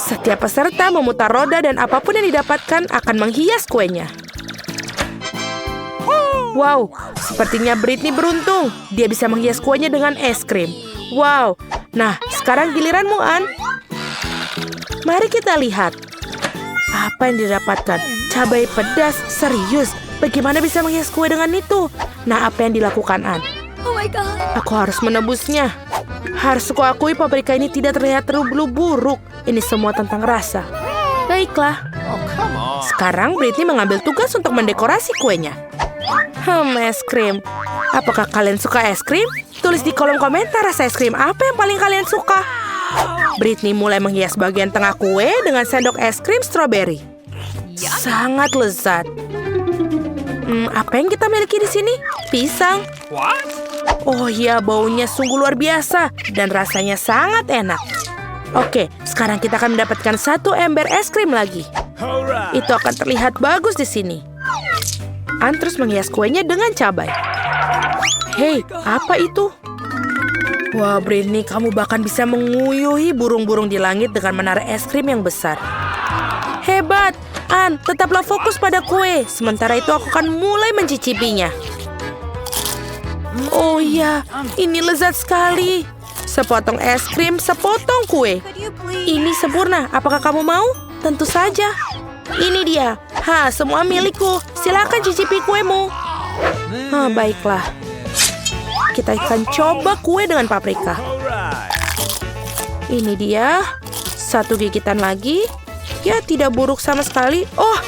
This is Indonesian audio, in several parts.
Setiap peserta memutar roda dan apapun yang didapatkan akan menghias kuenya. Wow, sepertinya Britney beruntung. Dia bisa menghias kuenya dengan es krim. Wow, nah sekarang giliranmu, Ann. Mari kita lihat. Apa yang didapatkan? Cabai pedas, serius. Bagaimana bisa menghias kue dengan itu? Nah, apa yang dilakukan, Ann? Oh my God. Aku harus menebusnya. Harus kuakui paprika ini tidak terlihat terlalu buruk. Ini semua tentang rasa. Baiklah. Sekarang Britney mengambil tugas untuk mendekorasi kuenya. Es krim. Apakah kalian suka es krim? Tulis di kolom komentar rasa es krim apa yang paling kalian suka. Britney mulai menghias bagian tengah kue dengan sendok es krim stroberi. Sangat lezat. Apa yang kita miliki di sini? Pisang. Oh iya, baunya sungguh luar biasa dan rasanya sangat enak. Oke, sekarang kita akan mendapatkan 1 ember es krim lagi. Itu akan terlihat bagus di sini. Ann terus menghias kuenya dengan cabai. Hei, apa itu? Wah, Britney, kamu bahkan bisa menguyuhi burung-burung di langit dengan menara es krim yang besar. Hebat! Ann, tetaplah fokus pada kue. Sementara itu aku akan mulai mencicipinya. Oh iya, ini lezat sekali. Sepotong es krim, sepotong kue. Ini sempurna. Apakah kamu mau? Tentu saja. Ini dia. Semua milikku. Silakan cicipi kuemu. Baiklah. Kita akan coba kue dengan paprika. Ini dia. 1 gigitan lagi. Ya, tidak buruk sama sekali. Oh,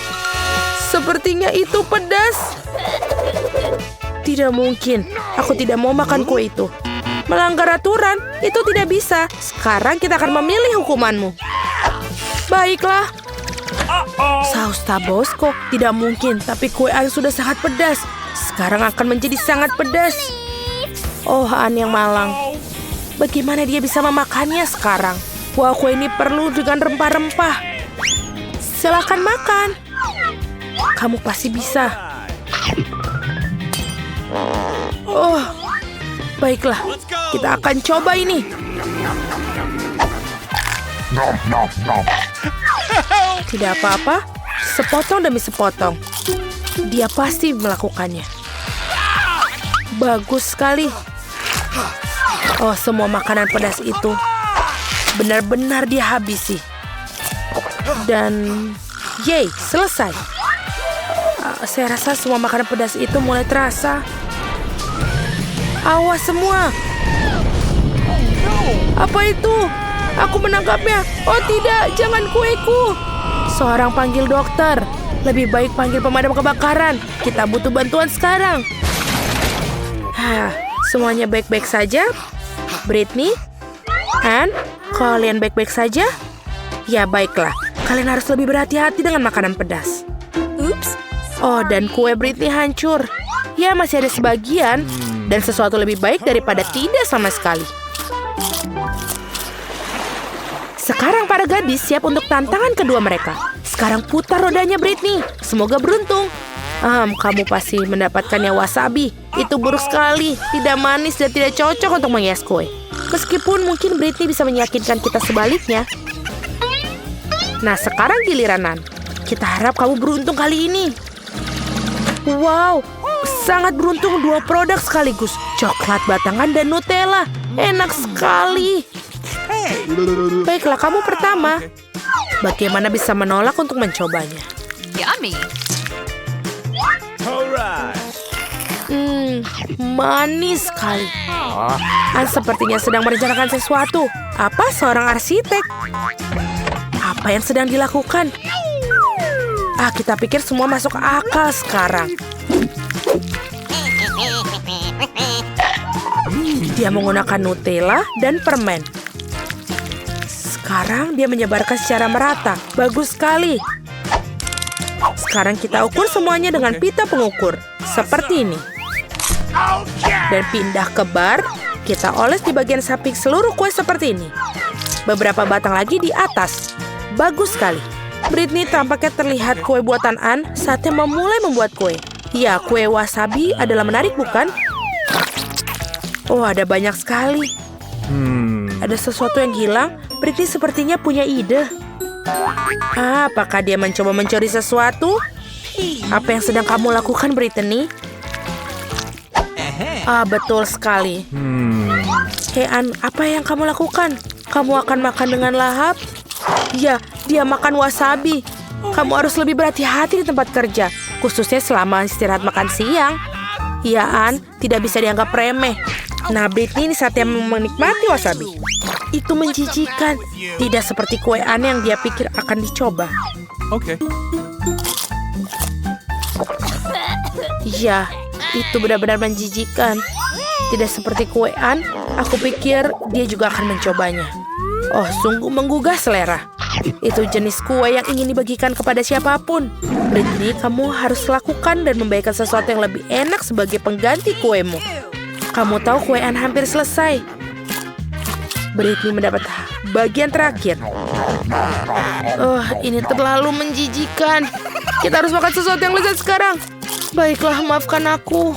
sepertinya itu pedas. Tidak mungkin. Aku tidak mau makan kue itu. Melanggar aturan, itu tidak bisa. Sekarang kita akan memilih hukumanmu. Baiklah. Saus Tabasco, tidak mungkin. Tapi kue Ann sudah sangat pedas. Sekarang akan menjadi sangat pedas. Oh, Ann yang malang. Bagaimana dia bisa memakannya sekarang? Wah, kue ini perlu dengan rempah-rempah. Silakan makan. Kamu pasti bisa. Oh, baiklah. Kita akan coba ini. Tidak apa-apa. Sepotong demi sepotong. Dia pasti melakukannya. Bagus sekali. Oh, semua makanan pedas itu benar-benar dia habisi. Dan yay, selesai. Saya rasa semua makanan pedas itu mulai terasa. Awas semua. Apa itu? Aku menangkapnya. Oh tidak, jangan kueku. Seorang panggil dokter. Lebih baik panggil pemadam kebakaran. Kita butuh bantuan sekarang. Semuanya baik-baik saja? Britney? Ann? Kalian baik-baik saja? Ya baiklah. Kalian harus lebih berhati-hati dengan makanan pedas. Oops. Oh, dan kue Britney hancur. Ya, masih ada sebagian. Dan sesuatu lebih baik daripada tidak sama sekali. Sekarang para gadis siap untuk tantangan kedua mereka. Sekarang putar rodanya Britney. Semoga beruntung. Kamu pasti mendapatkannya wasabi. Itu buruk sekali. Tidak manis dan tidak cocok untuk menghias kue. Meskipun mungkin Britney bisa meyakinkan kita sebaliknya. Nah, sekarang giliran Ann. Kita harap kamu beruntung kali ini. Wow, sangat beruntung 2 produk sekaligus. Coklat batangan dan Nutella. Enak sekali. Baiklah, kamu pertama. Bagaimana bisa menolak untuk mencobanya? Yummy. Manis sekali. Ann sepertinya sedang merencanakan sesuatu. Apa seorang arsitek? Apa yang sedang dilakukan? Kita pikir semua masuk akal sekarang. Dia menggunakan Nutella dan permen. Sekarang dia menyebarkan secara merata. Bagus sekali. Sekarang kita ukur semuanya dengan pita pengukur. Seperti ini. Dan pindah ke bar. Kita oles di bagian samping seluruh kue seperti ini. Beberapa batang lagi di atas. Bagus sekali. Britney tampaknya terlihat kue buatan Ann saatnya memulai membuat kue. Ya, kue wasabi adalah menarik, bukan? Oh, ada banyak sekali. Ada sesuatu yang hilang. Britney sepertinya punya ide. Apakah dia mencoba mencuri sesuatu? Apa yang sedang kamu lakukan, Brittany? Betul sekali. Hei, Ann, apa yang kamu lakukan? Kamu akan makan dengan lahap? Ya, dia makan wasabi. Kamu harus lebih berhati-hati di tempat kerja, khususnya selama istirahat makan siang. Ya, Ann, tidak bisa dianggap remeh. Nah, Brittany ini saatnya menikmati wasabi. Itu menjijikan, tidak seperti kue Ann yang dia pikir akan dicoba. Oke. Ya, itu benar-benar menjijikan. Tidak seperti kue Ann, aku pikir dia juga akan mencobanya. Oh, sungguh menggugah selera. Itu jenis kue yang ingin dibagikan kepada siapapun. Brittany, kamu harus lakukan dan membagikan sesuatu yang lebih enak sebagai pengganti kuemu. Kamu tahu kue Ann hampir selesai. Brittany mendapat bagian terakhir. Ini terlalu menjijikan. Kita harus makan sesuatu yang lezat sekarang. Baiklah, maafkan aku.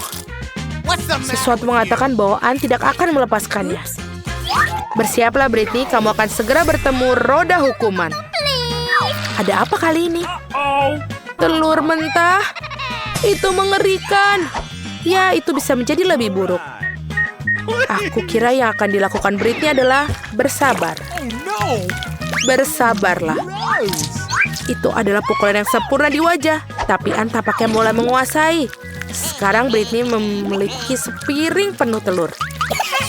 Sesuatu mengatakan bahwa Ann tidak akan melepaskannya. Bersiaplah, Brittany. Kamu akan segera bertemu roda hukuman. Ada apa kali ini? Telur mentah? Itu mengerikan. Ya, itu bisa menjadi lebih buruk. Aku kira yang akan dilakukan Brittany adalah bersabar. Bersabarlah. Itu adalah pukulan yang sempurna di wajah. Tapi Ann tampaknya mulai menguasai. Sekarang Brittany memiliki sepiring penuh telur.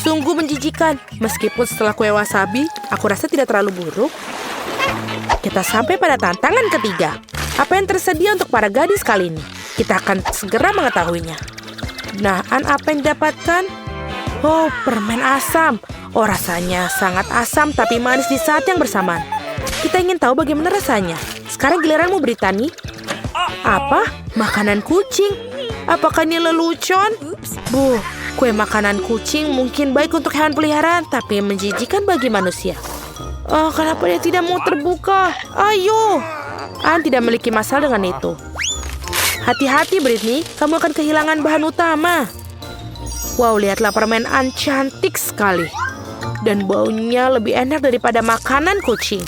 Sungguh menjijikan. Meskipun setelah kue wasabi, aku rasa tidak terlalu buruk. Kita sampai pada tantangan ketiga. Apa yang tersedia untuk para gadis kali ini? Kita akan segera mengetahuinya. Nah, Ann, apa yang didapatkan? Oh, permen asam. Oh, rasanya sangat asam tapi manis di saat yang bersamaan. Kita ingin tahu bagaimana rasanya. Sekarang giliranmu, Brittany. Apa? Makanan kucing? Apakah ini lelucon? Kue makanan kucing mungkin baik untuk hewan peliharaan, tapi menjijikan bagi manusia. Kenapa dia tidak mau terbuka? Ayo! Ann tidak memiliki masalah dengan itu. Hati-hati, Brittany. Kamu akan kehilangan bahan utama. Wow, lihatlah permen Ann cantik sekali. Dan baunya lebih enak daripada makanan kucing.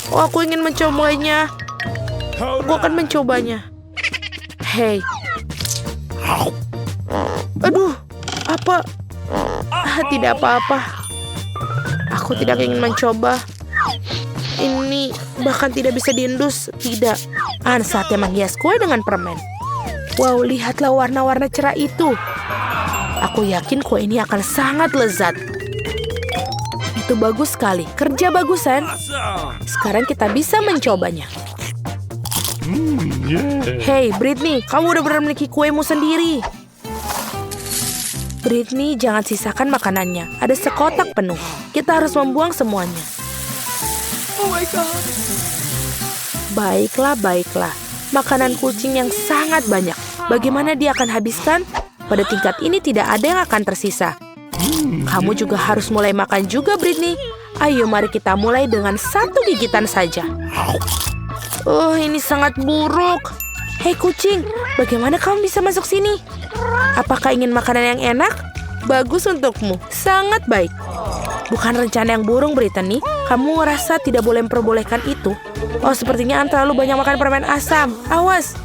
Oh, aku ingin mencobanya. Aku akan mencobanya. Hei. Aduh, apa? Tidak apa-apa. Aku tidak ingin mencoba. Ini bahkan tidak bisa diendus. Tidak. Ann saatnya menghias kue dengan permen. Wow, lihatlah warna-warna cerah itu. Aku yakin kue ini akan sangat lezat. Itu bagus sekali. Kerja bagus, Ann. Sekarang kita bisa mencobanya. Hei, Brittany, kamu udah benar memiliki kuemu sendiri. Brittany, jangan sisakan makanannya. Ada sekotak penuh. Kita harus membuang semuanya. Oh my God. Baiklah, baiklah. Makanan kucing yang sangat banyak. Bagaimana dia akan habiskan? Pada tingkat ini tidak ada yang akan tersisa. Kamu juga harus mulai makan juga, Brittany. Ayo, mari kita mulai dengan 1 gigitan saja. Ini sangat buruk. Hei kucing, bagaimana kamu bisa masuk sini? Apakah ingin makanan yang enak? Bagus untukmu, sangat baik. Bukan rencana yang buruk, Brittany. Kamu merasa tidak boleh memperbolehkan itu. Oh, sepertinya Ann terlalu banyak makan permen asam. Awas.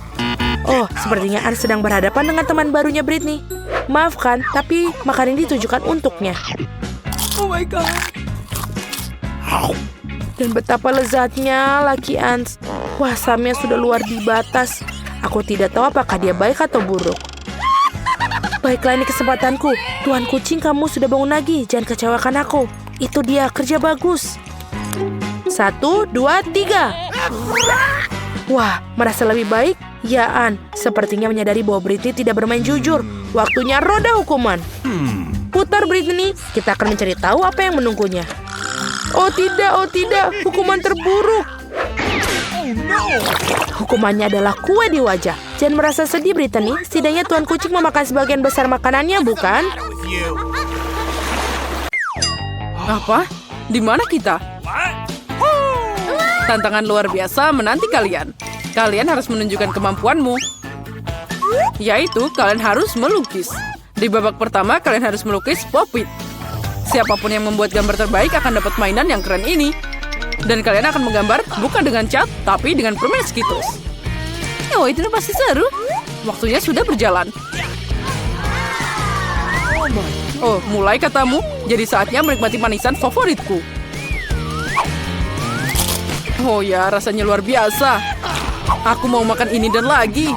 Oh, sepertinya Ann sedang berhadapan dengan teman barunya Brittany. Maafkan, tapi makanan ini ditujukan untuknya. Oh my God. Dan betapa lezatnya laki Ann. Wah, asamnya sudah luar di batas. Aku tidak tahu apakah dia baik atau buruk. Baiklah, ini kesempatanku. Tuan kucing, kamu sudah bangun lagi. Jangan kecewakan aku. Itu dia, kerja bagus. 1, 2, 3. Wah, merasa lebih baik? Ya, Ann. Sepertinya menyadari bahwa Brittany tidak bermain jujur. Waktunya roda hukuman. Putar, Brittany. Kita akan mencari tahu apa yang menunggunya. Oh tidak. Hukuman terburuk. Hukumannya adalah kue di wajah. Jangan merasa sedih, Brittany. Setidaknya Tuan Kucing memakan sebagian besar makanannya, bukan? Apa? Di mana kita? Tantangan luar biasa menanti kalian. Kalian harus menunjukkan kemampuanmu. Yaitu, kalian harus melukis. Di babak pertama, kalian harus melukis Pop-It. Siapapun yang membuat gambar terbaik akan dapat mainan yang keren ini. Dan kalian akan menggambar bukan dengan cat, tapi dengan permen Skittles. Oh, itu pasti seru. Waktunya sudah berjalan. Oh, mulai katamu. Jadi saatnya menikmati manisan favoritku. Oh ya, rasanya luar biasa. Aku mau makan ini dan lagi.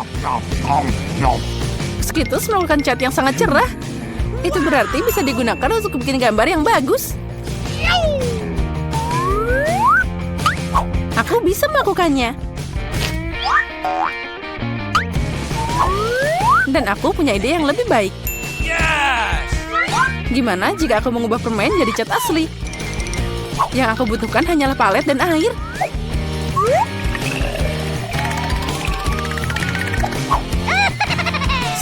Skittles merupakan cat yang sangat cerah. Itu berarti bisa digunakan untuk bikin gambar yang bagus. Aku bisa melakukannya. Dan aku punya ide yang lebih baik. Gimana jika aku mengubah permen jadi cat asli? Yang aku butuhkan hanyalah palet dan air.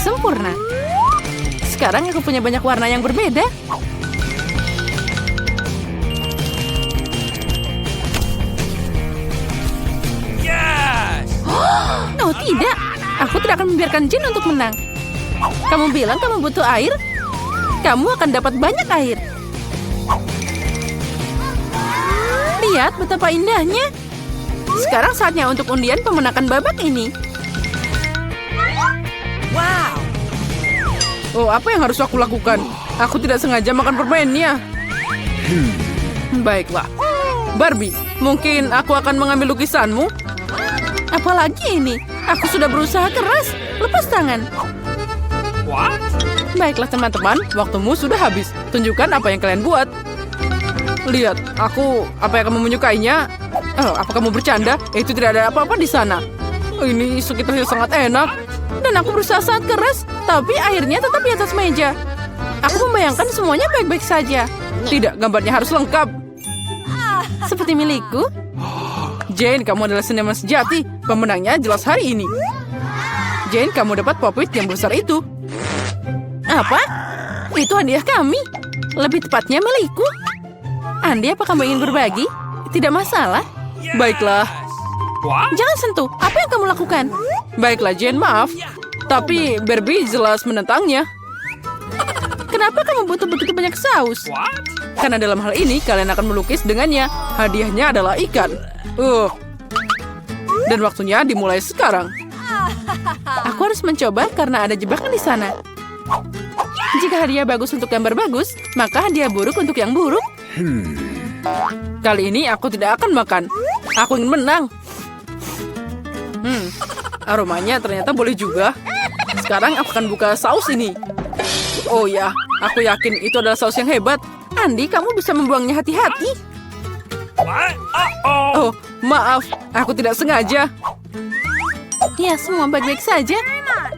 Sempurna. Sekarang aku punya banyak warna yang berbeda. Oh tidak, aku tidak akan membiarkan Jane untuk menang. Kamu bilang kamu butuh air? Kamu akan dapat banyak air. Lihat betapa indahnya. Sekarang saatnya untuk undian pemenangan babak ini. Wow. Oh, apa yang harus aku lakukan? Aku tidak sengaja makan permennya. Baiklah. Barbie, mungkin aku akan mengambil lukisanmu? Apalagi ini? Aku sudah berusaha keras. Lepas tangan. Baiklah teman-teman, waktumu sudah habis. Tunjukkan apa yang kalian buat. Lihat, apa yang kamu menyukainya? Oh, apa kamu bercanda? Itu tidak ada apa-apa di sana. Ini sekitarnya sangat enak. Dan aku berusaha sangat keras, tapi airnya tetap di atas meja. Aku membayangkan semuanya baik-baik saja. Tidak, gambarnya harus lengkap. Seperti milikku. Jane, kamu adalah seniman sejati. Pemenangnya jelas hari ini. Jane, kamu dapat pop-it yang besar itu. Apa? Itu hadiah kami. Lebih tepatnya milikku. Andi, apa kamu ingin berbagi? Tidak masalah. Baiklah. Jangan sentuh. Apa yang kamu lakukan? Baiklah, Jane, maaf. Tapi Barbie jelas menentangnya. Kenapa kamu butuh begitu banyak saus? Karena dalam hal ini kalian akan melukis dengannya. Hadiahnya adalah ikan. Dan waktunya dimulai sekarang. Aku harus mencoba karena ada jebakan di sana. Jika hadiah bagus untuk gambar bagus, maka hadiah buruk untuk yang buruk. Kali ini aku tidak akan makan. Aku ingin menang. Aromanya ternyata boleh juga. Sekarang aku akan buka saus ini. Oh ya, aku yakin itu adalah saus yang hebat. Andi, kamu bisa membuangnya hati-hati. Oh, maaf. Aku tidak sengaja. Ya, semua baik-baik saja.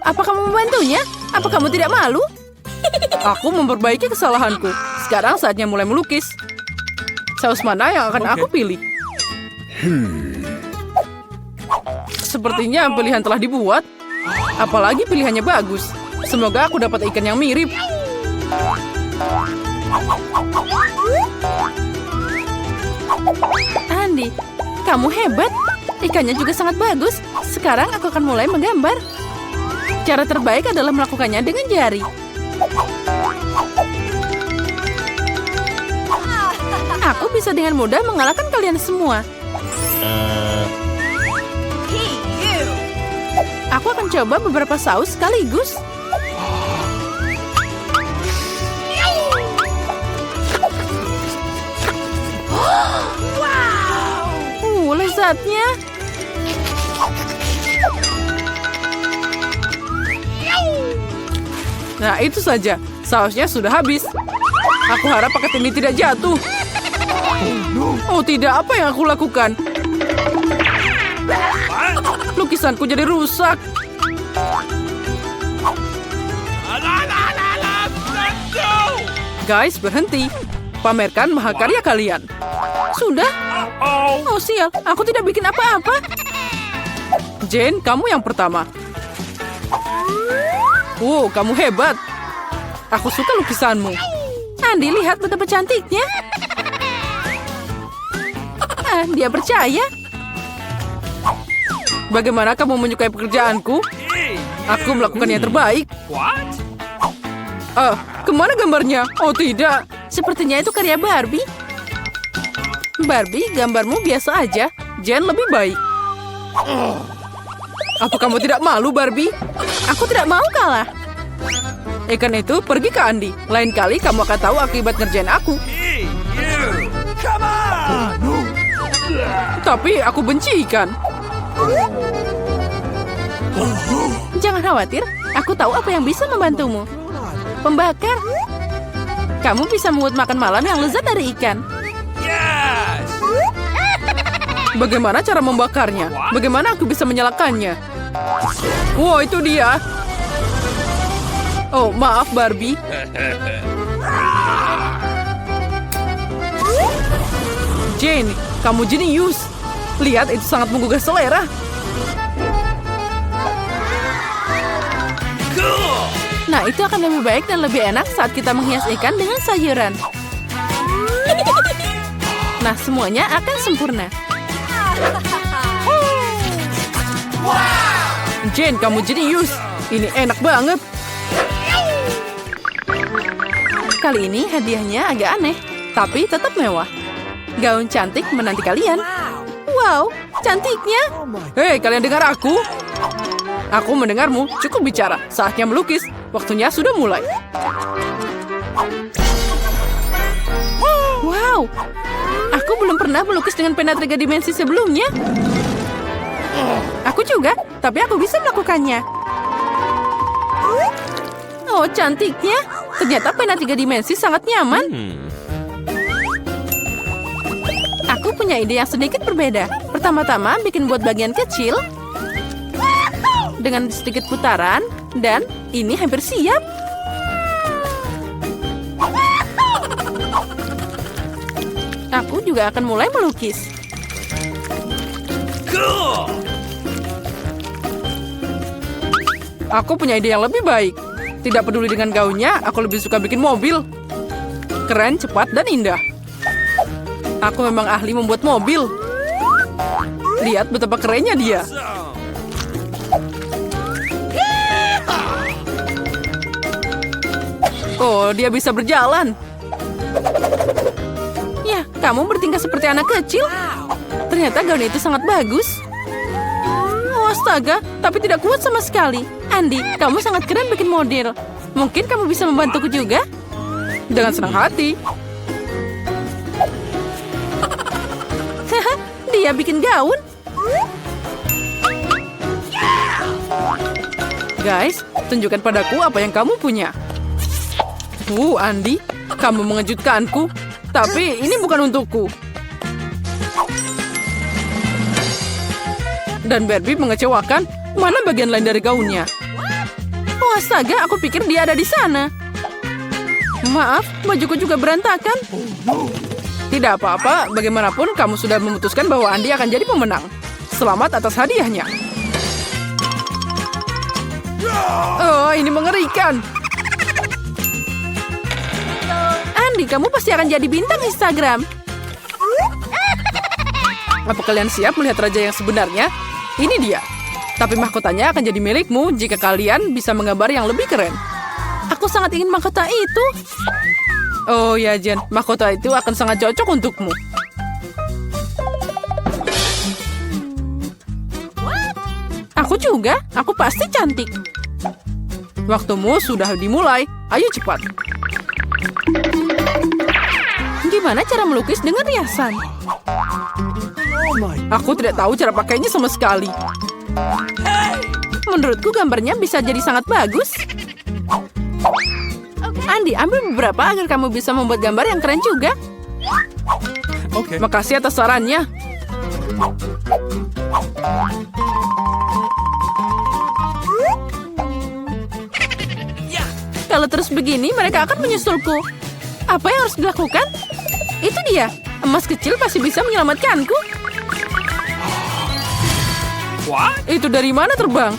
Apa kamu membantunya? Apa kamu tidak malu? Aku memperbaiki kesalahanku. Sekarang saatnya mulai melukis. Saus mana yang akan aku pilih? Sepertinya pilihan telah dibuat. Apalagi pilihannya bagus. Semoga aku dapat ikan yang mirip. Andi, kamu hebat. Ikannya juga sangat bagus. Sekarang aku akan mulai menggambar. Cara terbaik adalah melakukannya dengan jari. Aku bisa dengan mudah mengalahkan kalian semua. Aku akan coba beberapa saus sekaligus. Lezatnya. Nah, itu saja. Sausnya sudah habis. Aku harap paket ini tidak jatuh. Oh tidak, apa yang aku lakukan? Lukisanku jadi rusak. Guys, berhenti. Pamerkan mahakarya kalian. Sudah? Oh sial, aku tidak bikin apa-apa. Jane, kamu yang pertama. Wow, kamu hebat. Aku suka lukisanmu. Andi, lihat betapa cantiknya. Dia percaya. Bagaimana kamu menyukai pekerjaanku? Aku melakukan yang terbaik. Kemana gambarnya? Oh tidak. Sepertinya itu karya Barbie. Barbie, gambarmu biasa aja. Jen lebih baik. Apa kamu tidak malu, Barbie? Aku tidak mau kalah. Ikan itu pergi ke Andi. Lain kali kamu akan tahu akibat ngerjain aku. Tapi aku benci ikan. Jangan khawatir, aku tahu apa yang bisa membantumu. Pembakar. Kamu bisa membuat makan malam yang lezat dari ikan. Bagaimana cara membakarnya? Bagaimana aku bisa menyalakannya? Wow, itu dia. Oh, maaf Barbie. Jane, kamu jenius. Lihat, itu sangat menggugah selera. Nah, itu akan lebih baik dan lebih enak saat kita menghias ikan dengan sayuran. Nah, semuanya akan sempurna. Jane, kamu jenius. Ini enak banget. Kali ini hadiahnya agak aneh, tapi tetap mewah. Gaun cantik menanti kalian. Wow, cantiknya. Hei, kalian dengar aku? Aku mendengarmu. Cukup bicara. Saatnya melukis. Waktunya sudah mulai. Wow, aku belum pernah melukis dengan pena 3 dimensi sebelumnya. Aku juga, tapi aku bisa melakukannya. Oh, cantiknya. Ternyata pena 3 dimensi sangat nyaman. Aku punya ide yang sedikit berbeda. Pertama-tama bikin buat bagian kecil. Dengan sedikit putaran. Dan ini hampir siap. Aku juga akan mulai melukis. Aku punya ide yang lebih baik. Tidak peduli dengan gaunnya, aku lebih suka bikin mobil. Keren, cepat, dan indah. Aku memang ahli membuat mobil. Lihat betapa kerennya dia. Oh, dia bisa berjalan. Ya, kamu bertingkah seperti anak kecil. Ternyata gaun itu sangat bagus. Oh, astaga, tapi tidak kuat sama sekali. Andi, kamu sangat keren bikin model. Mungkin kamu bisa membantuku juga? Dengan senang hati. Dia bikin gaun. Guys, tunjukkan padaku apa yang kamu punya. Andi, kamu mengejutkanku. Tapi ini bukan untukku. Dan Barbie mengecewakan. Mana bagian lain dari gaunnya? Oh, astaga, aku pikir dia ada di sana. Maaf, bajuku juga berantakan. Tidak apa-apa, bagaimanapun kamu sudah memutuskan bahwa Andi akan jadi pemenang. Selamat atas hadiahnya. Oh, ini mengerikan. Andi, kamu pasti akan jadi bintang Instagram. Apa kalian siap melihat raja yang sebenarnya? Ini dia. Tapi mahkotanya akan jadi milikmu jika kalian bisa menggambar yang lebih keren. Aku sangat ingin mahkota itu. Oh ya, Jen. Mahkota itu akan sangat cocok untukmu. Aku juga. Aku pasti cantik. Waktumu sudah dimulai. Ayo cepat. Gimana cara melukis dengan riasan? Aku tidak tahu cara pakainya sama sekali. Menurutku gambarnya bisa jadi sangat bagus. Andi, ambil beberapa agar kamu bisa membuat gambar yang keren juga. Oke. Makasih atas sarannya. Kalau terus begini, mereka akan menyusulku. Apa yang harus dilakukan? Itu dia. Emas kecil pasti bisa menyelamatkanku. What? Itu dari mana terbang?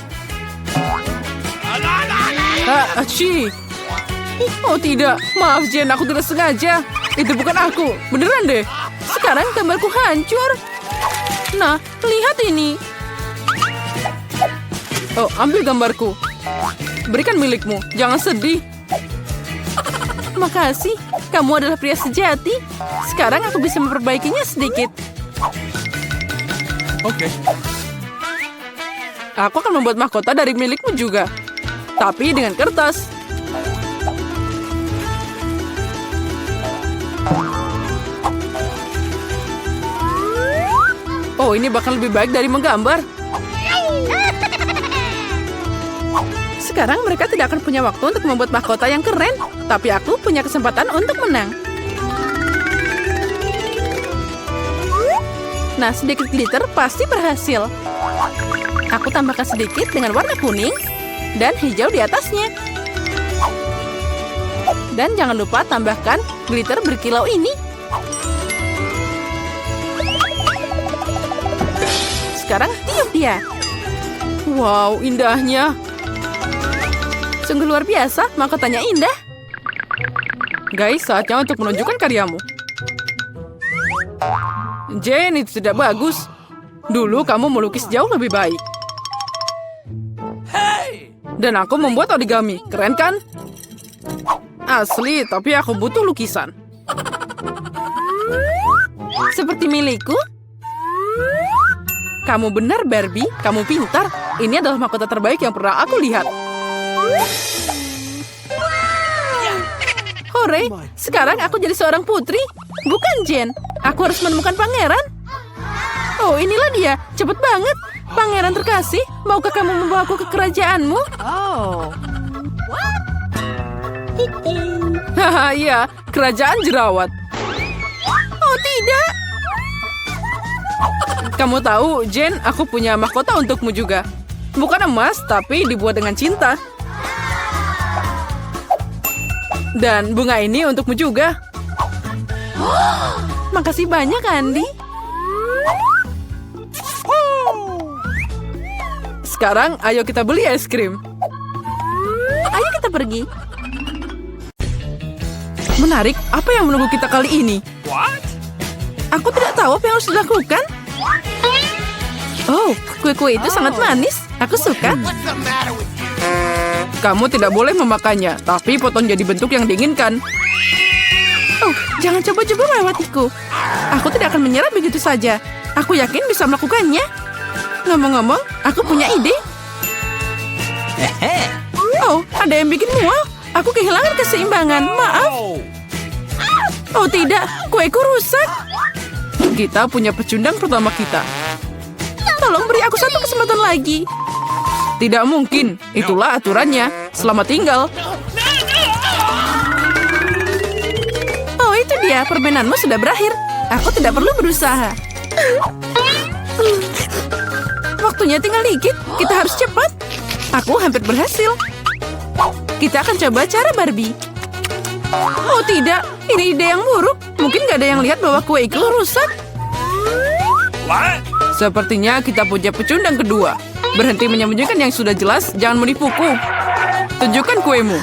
Aci. Oh tidak, maaf Jen, aku tidak sengaja. Itu bukan aku, beneran deh. Sekarang gambarku hancur. Nah, lihat ini. Oh, ambil gambarku. Berikan milikmu, jangan sedih. Makasih, kamu adalah pria sejati. Sekarang aku bisa memperbaikinya sedikit. Okay. Aku akan membuat mahkota dari milikmu juga. Tapi dengan kertas. Oh, ini bakal lebih baik dari menggambar. Sekarang mereka tidak akan punya waktu untuk membuat mahkota yang keren. Tapi aku punya kesempatan untuk menang. Nah, sedikit glitter pasti berhasil. Aku tambahkan sedikit dengan warna kuning dan hijau di atasnya. Dan jangan lupa tambahkan glitter berkilau ini. Sekarang tiup dia. Wow, indahnya. Sungguh luar biasa, mahkotanya indah. Guys, saatnya untuk menunjukkan karyamu. Jane, itu tidak bagus. Dulu kamu melukis jauh lebih baik. Dan aku membuat origami, keren kan? Asli, tapi aku butuh lukisan. Seperti milikku? Kamu benar, Barbie. Kamu pintar. Ini adalah mahkota terbaik yang pernah aku lihat. Hore, sekarang aku jadi seorang putri. Bukan Jane. Aku harus menemukan pangeran. Oh, inilah dia. Cepet banget. Pangeran terkasih, maukah kamu membawaku ke kerajaanmu? Oh. Haha, iya. Kerajaan jerawat. Oh, tidak. Kamu tahu, Jane, aku punya mahkota untukmu juga. Bukan emas, tapi dibuat dengan cinta. Dan bunga ini untukmu juga. Makasih banyak, Andy. Sekarang, ayo kita beli es krim. Ayo kita pergi. Menarik, apa yang menunggu kita kali ini? What? Aku tidak tahu apa yang harus dilakukan. Oh, kue-kue itu sangat manis. Aku suka. Kamu tidak boleh memakannya, tapi potong jadi bentuk yang diinginkan. Oh, jangan coba-coba melewatiku. Aku tidak akan menyerah begitu saja. Aku yakin bisa melakukannya. Ngomong-ngomong, aku punya ide. Oh, ada yang bikin mual. Aku kehilangan keseimbangan. Maaf. Oh tidak, kueku rusak. Kita punya pecundang pertama kita. Tolong beri aku satu kesempatan lagi. Tidak mungkin, itulah aturannya. Selamat tinggal. Oh, itu dia, permainanmu sudah berakhir. Aku tidak perlu berusaha. Waktunya tinggal dikit, kita harus cepat. Aku hampir berhasil. Kita akan coba cara Barbie. Oh tidak, ini ide yang buruk. Mungkin gak ada yang lihat bahwa kue itu rusak. What? Sepertinya kita punya pecundang kedua. Berhenti menyembunyikan yang sudah jelas, jangan menipuku. Tunjukkan kuemu.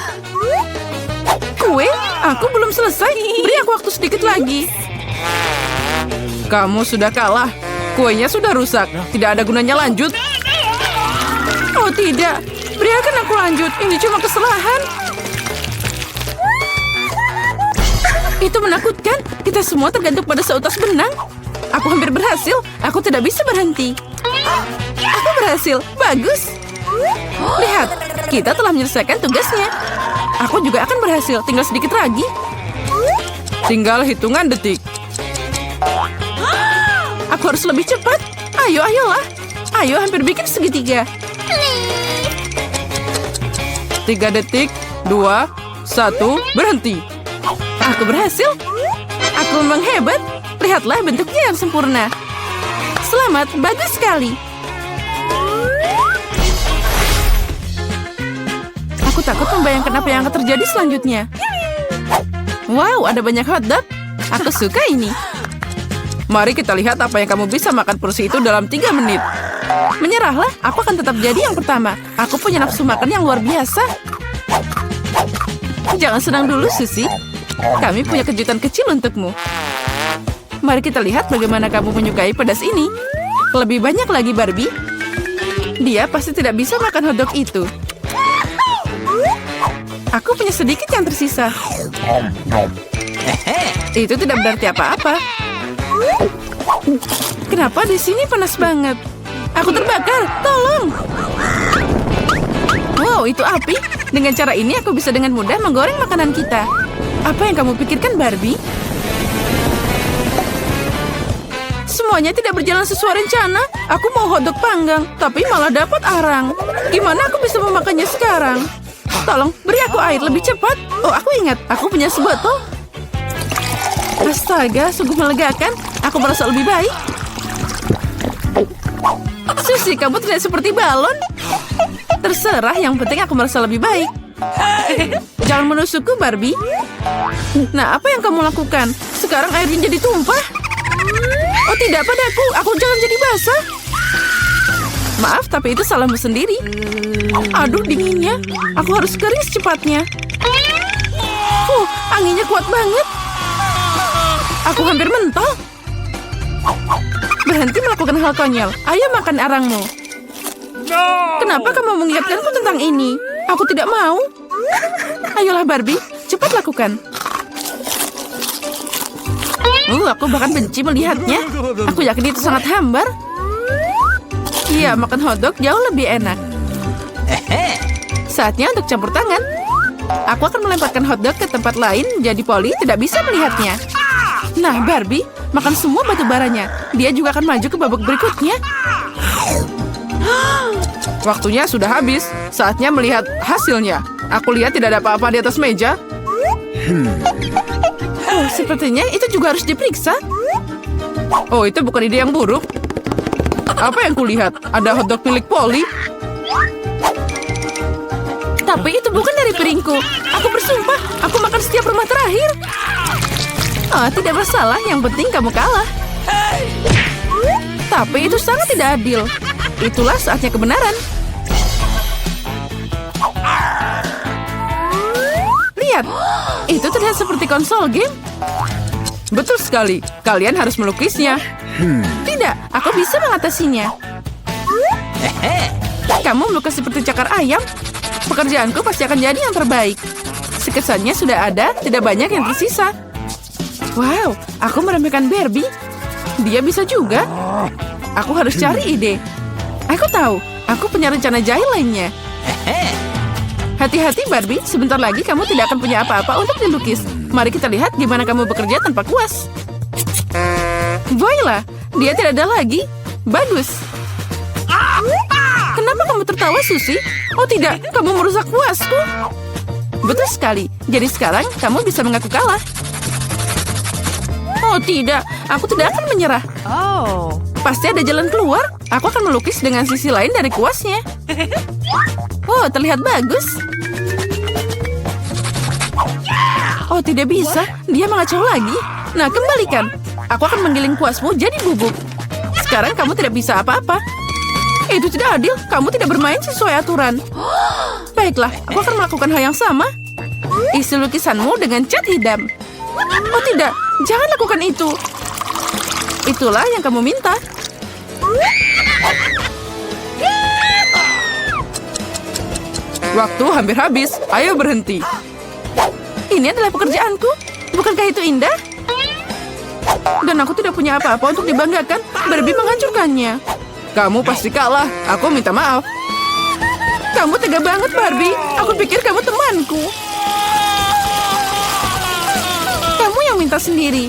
Kue? Aku belum selesai. Beri aku waktu sedikit lagi. Kamu sudah kalah. Kuenya sudah rusak. Tidak ada gunanya lanjut. Oh tidak. Biarkan aku lanjut. Ini cuma kesalahan. Itu menakutkan. Kita semua tergantung pada seutas benang. Aku hampir berhasil. Aku tidak bisa berhenti. Aku berhasil. Bagus. Lihat. Kita telah menyelesaikan tugasnya. Aku juga akan berhasil. Tinggal sedikit lagi. Tinggal hitungan detik. Aku harus lebih cepat. Ayo, ayolah. Ayo, hampir bikin segitiga. 3 detik. 2, 1, berhenti. Aku berhasil. Aku memang hebat. Lihatlah bentuknya yang sempurna. Selamat, bagus sekali. Aku takut membayangkan apa yang akan terjadi selanjutnya. Wow, ada banyak hotdog. Aku suka ini. Mari kita lihat apa yang kamu bisa makan porsi itu dalam 3 menit. Menyerahlah, aku akan tetap jadi yang pertama. Aku punya nafsu makan yang luar biasa. Jangan senang dulu, Susie. Kami punya kejutan kecil untukmu. Mari kita lihat bagaimana kamu menyukai pedas ini. Lebih banyak lagi, Barbie. Dia pasti tidak bisa makan hotdog itu. Aku punya sedikit yang tersisa. Itu tidak berarti apa-apa. Kenapa di sini panas banget? Aku terbakar, tolong! Wow, itu api. Dengan cara ini aku bisa dengan mudah menggoreng makanan kita. Apa yang kamu pikirkan, Barbie? Semuanya tidak berjalan sesuai rencana. Aku mau hotdog panggang, tapi malah dapat arang. Gimana aku bisa memakannya sekarang? Tolong, beri aku air lebih cepat. Oh, aku ingat, aku punya sebotol. Astaga, sungguh melegakan. Aku merasa lebih baik. Susi, kamu terlihat seperti balon. Terserah, yang penting aku merasa lebih baik. Jangan menusukku, Barbie. Nah, apa yang kamu lakukan? Sekarang airnya jadi tumpah. Oh tidak, padaku. Aku jangan jadi basah. Maaf, tapi itu salahmu sendiri. Aduh, dinginnya. Aku harus kering secepatnya. Anginnya kuat banget. Aku hampir mentok. Berhenti melakukan hal konyol. Ayo makan arangmu. Kenapa kamu mengingatkanku tentang ini? Aku tidak mau. Ayolah Barbie, cepat lakukan. Aku bahkan benci melihatnya. Aku yakin itu sangat hambar. Iya, makan hotdog jauh lebih enak. Saatnya untuk campur tangan. Aku akan melemparkan hotdog ke tempat lain, jadi Polly tidak bisa melihatnya. Nah, Barbie, makan semua batu baranya. Dia juga akan maju ke babak berikutnya. Waktunya sudah habis. Saatnya melihat hasilnya. Aku lihat tidak ada apa-apa di atas meja. Oh, sepertinya itu juga harus diperiksa. Oh, itu bukan ide yang buruk. Apa yang kulihat? Ada hotdog milik Polly. Tapi itu bukan dari piringku. Aku bersumpah, aku makan setiap rumah terakhir. Tidak masalah, yang penting kamu kalah. Tapi itu sangat tidak adil. Itulah saatnya kebenaran. Lihat, itu terlihat seperti konsol game. Betul sekali, kalian harus melukisnya. Tidak, aku bisa mengatasinya. Kamu melukis seperti cakar ayam. Pekerjaanku pasti akan jadi yang terbaik. Sekesannya sudah ada, tidak banyak yang tersisa. Wow, aku meremehkan Barbie. Dia bisa juga. Aku harus cari ide. Aku tahu, aku punya rencana jahil lainnya. Hati-hati Barbie, sebentar lagi kamu tidak akan punya apa-apa untuk dilukis. Mari kita lihat gimana kamu bekerja tanpa kuas. Voila, dia tidak ada lagi. Bagus. Kenapa kamu tertawa, Susi? Oh tidak, kamu merusak kuasku. Betul sekali, jadi sekarang kamu bisa mengaku kalah. Oh tidak, aku tidak akan menyerah. Pasti ada jalan keluar. Aku akan melukis dengan sisi lain dari kuasnya. Oh, terlihat bagus. Oh, tidak bisa. Dia mengacau lagi. Nah, kembalikan. Aku akan menggiling kuasmu jadi bubuk. Sekarang kamu tidak bisa apa-apa. Itu tidak adil. Kamu tidak bermain sesuai aturan. Baiklah, aku akan melakukan hal yang sama. Isi lukisanmu dengan cat hitam. Oh tidak, jangan lakukan itu. Itulah yang kamu minta. Waktu hampir habis. Ayo berhenti. Ini adalah pekerjaanku. Bukankah itu indah? Dan aku tidak punya apa-apa untuk dibanggakan. Barbie menghancurkannya. Kamu pasti kalah. Aku minta maaf. Kamu tega banget, Barbie. Aku pikir kamu temanku. Kamu yang minta sendiri.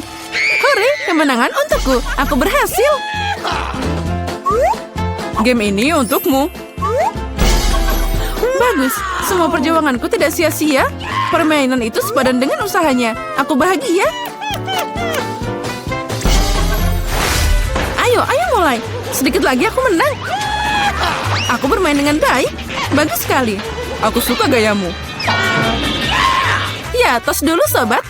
Hore, kemenangan untukku. Aku berhasil. Game ini untukmu. Bagus. Semua perjuanganku tidak sia-sia. Permainan itu sepadan dengan usahanya. Aku bahagia. Ayo mulai. Sedikit lagi aku menang. Aku bermain dengan baik. Bagus sekali. Aku suka gayamu. Ya, tos dulu sobat.